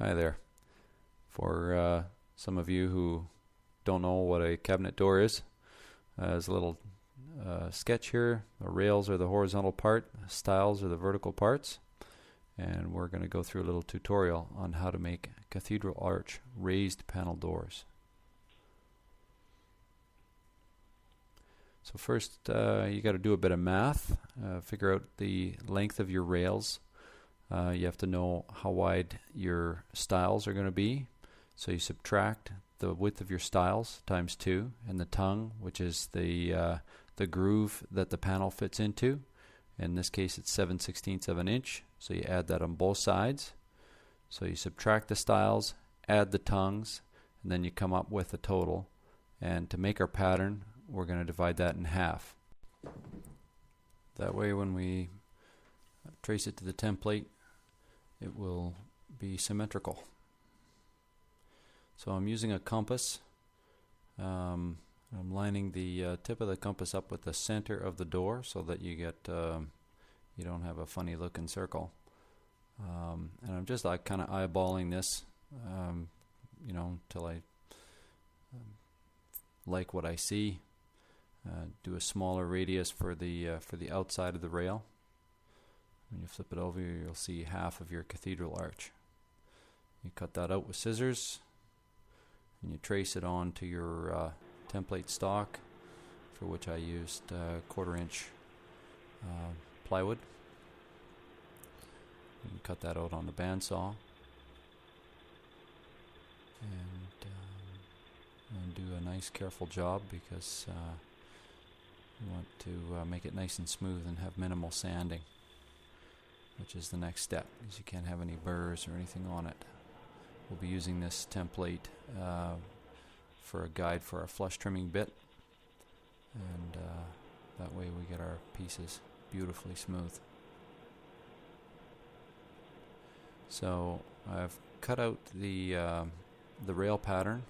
Hi there. For some of you who don't know what a cabinet door is, there's a little sketch here. The rails are the horizontal part, stiles are the vertical parts, and we're going to go through a little tutorial on how to make cathedral arch raised panel doors. So first you got to do a bit of math, figure out the length of your rails. You have to know how wide your stiles are going to be. So you subtract the width of your stiles times 2, and the tongue, which is the groove that the panel fits into. In this case it's 7/16 of an inch, so you add that on both sides. So you subtract the stiles, add the tongues, and then you come up with a total. And to make our pattern, we're going to divide that in half. That way when we trace it to the template, it will be symmetrical. So I'm using a compass. I'm lining the tip of the compass up with the center of the door so that you get you don't have a funny looking circle. And I'm just kind of eyeballing this, until I like what I see. Do a smaller radius for the outside of the rail. When you flip it over, you'll see half of your cathedral arch. You cut that out with scissors, and you trace it onto your template stock, for which I used 1/4 inch plywood. You can cut that out on the bandsaw, and do a nice careful job, because you want to make it nice and smooth and have minimal sanding, which is the next step, because you can't have any burrs or anything on it. We'll be using this template for a guide for our flush trimming bit, and that way we get our pieces beautifully smooth. So I've cut out the rail pattern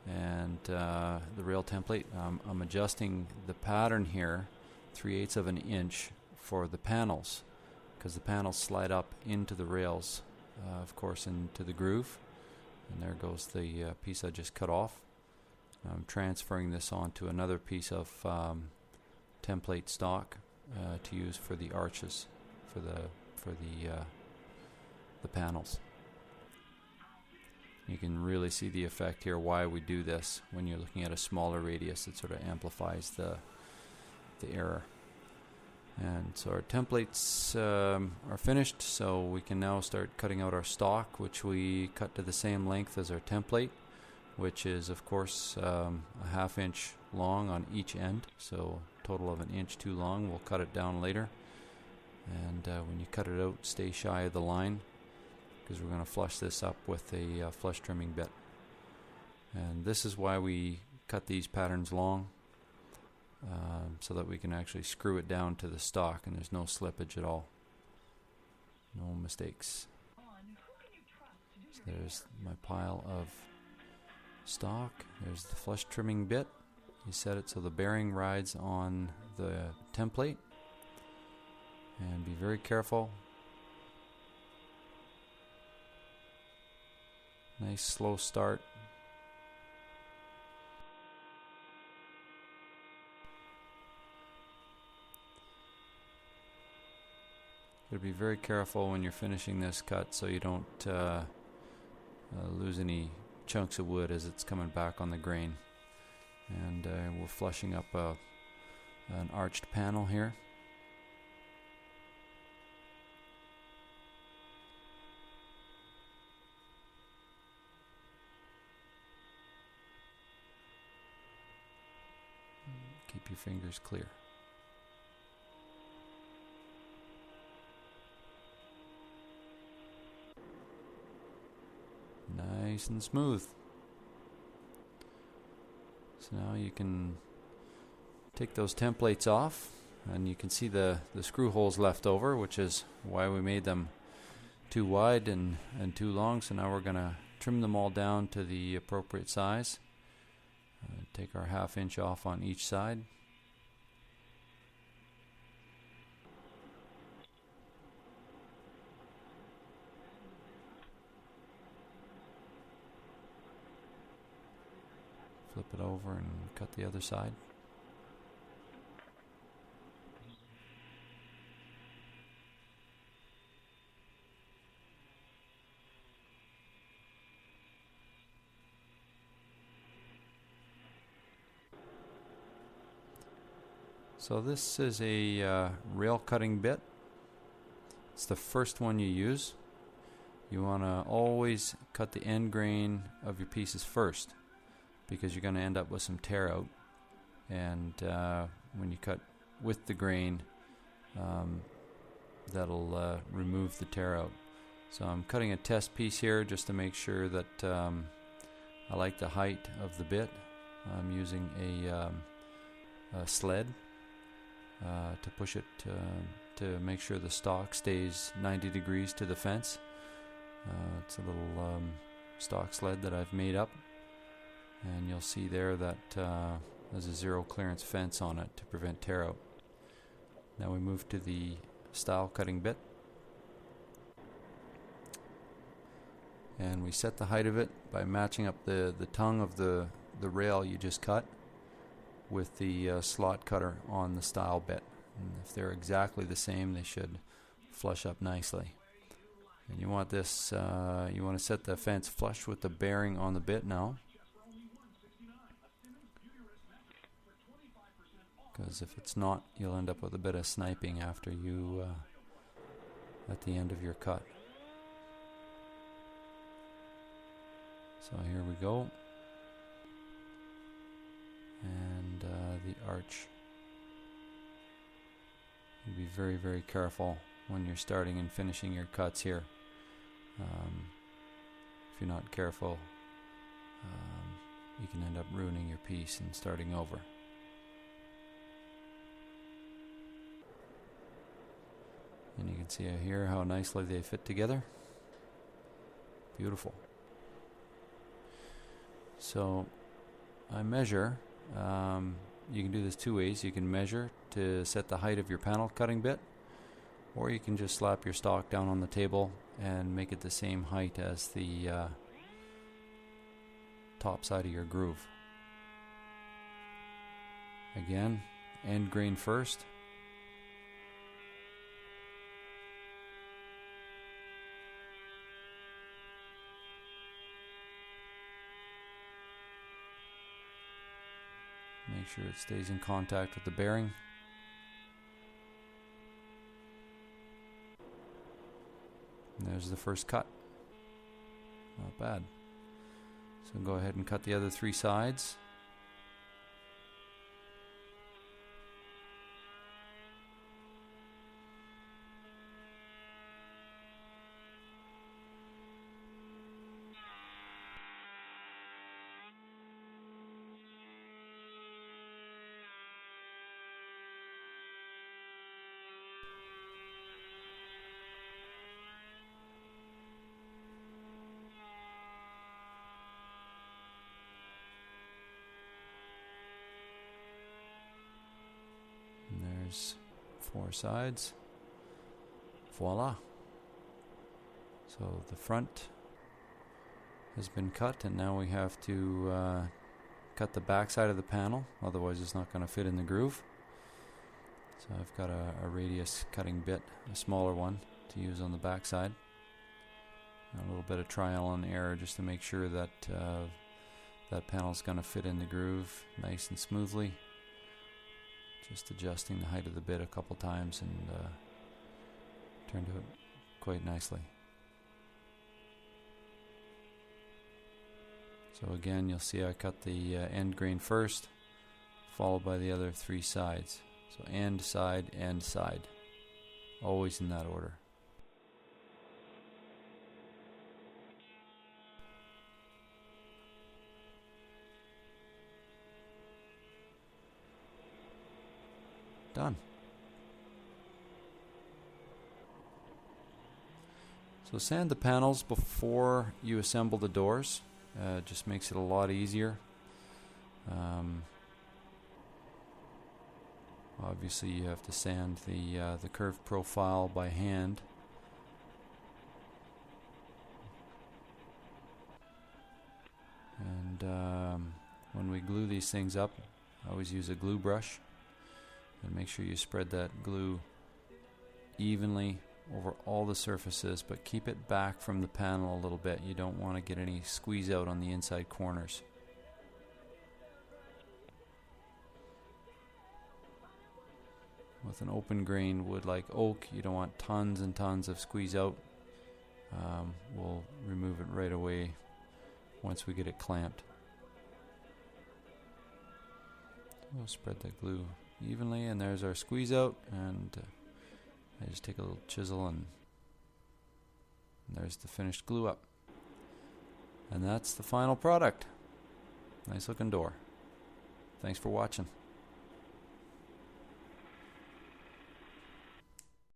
and the rail template. I'm adjusting the pattern here 3/8 of an inch for the panels, because the panels slide up into the rails, of course, into the groove, and there goes the piece I just cut off. I'm transferring this onto another piece of template stock to use for the arches for the panels. You can really see the effect here why we do this. When you're looking at a smaller radius, it sort of amplifies the error. And so our templates are finished, so we can now start cutting out our stock, which we cut to the same length as our template, which is of course a 1/2 inch long on each end, so total of 1 inch too long. We'll cut it down later, and when you cut it out, stay shy of the line, because we're going to flush this up with a flush trimming bit. And this is why we cut these patterns long, so that we can actually screw it down to the stock and there's no slippage at all, no mistakes. So there's my pile of stock. There's the flush trimming bit. You set it so the bearing rides on the template, and be very careful. Nice slow start. You've got to be very careful when you're finishing this cut so you don't lose any chunks of wood as it's coming back on the grain. And we're flushing up an arched panel here. Keep your fingers clear. Nice and smooth. So now you can take those templates off, and you can see the screw holes left over, which is why we made them too wide and too long. So now we're going to trim them all down to the appropriate size. Take our 1/2 inch off on each side. Flip it over and cut the other side. So this is a rail cutting bit. It's the first one you use. You want to always cut the end grain of your pieces first, because you're going to end up with some tear out. And when you cut with the grain, that'll remove the tear out. So I'm cutting a test piece here just to make sure that I like the height of the bit. I'm using a sled to push it to make sure the stock stays 90 degrees to the fence. It's a little stock sled that I've made up, and you'll see there that there's a zero clearance fence on it to prevent tear out. Now we move to the style cutting bit, and we set the height of it by matching up the tongue of the rail you just cut with the slot cutter on the style bit. And if they're exactly the same, they should flush up nicely. And you want this, you want to set the fence flush with the bearing on the bit now, because if it's not, you'll end up with a bit of sniping after you at the end of your cut. So here we go, and the arch. You be very, very careful when you're starting and finishing your cuts here. If you're not careful, you can end up ruining your piece and starting over. And you can see here how nicely they fit together. Beautiful. So I measure. You can do this two ways. You can measure to set the height of your panel cutting bit, or you can just slap your stock down on the table and make it the same height as the top side of your groove. Again, end grain first. Make sure it stays in contact with the bearing. And there's the first cut. Not bad. So go ahead and cut the other three sides. There's four sides. Voila. So the front has been cut, and now we have to cut the back side of the panel, otherwise it's not going to fit in the groove. So I've got a radius cutting bit, a smaller one, to use on the back side. A little bit of trial and error just to make sure that that panel's going to fit in the groove nice and smoothly. Just adjusting the height of the bit a couple times, and turned out quite nicely. So again, you'll see I cut the end grain first, followed by the other three sides. So end, side, always in that order. Done. So sand the panels before you assemble the doors. Just makes it a lot easier. Obviously you have to sand the curved profile by hand. And when we glue these things up, I always use a glue brush, and make sure you spread that glue evenly over all the surfaces, but keep it back from the panel a little bit. You don't want to get any squeeze out on the inside corners. With an open grain wood like oak, you don't want tons and tons of squeeze out. We'll remove it right away once we get it clamped. We'll spread that glue evenly, and there's our squeeze out, and I just take a little chisel and there's the finished glue up. And that's the final product. Nice looking door. Thanks for watching.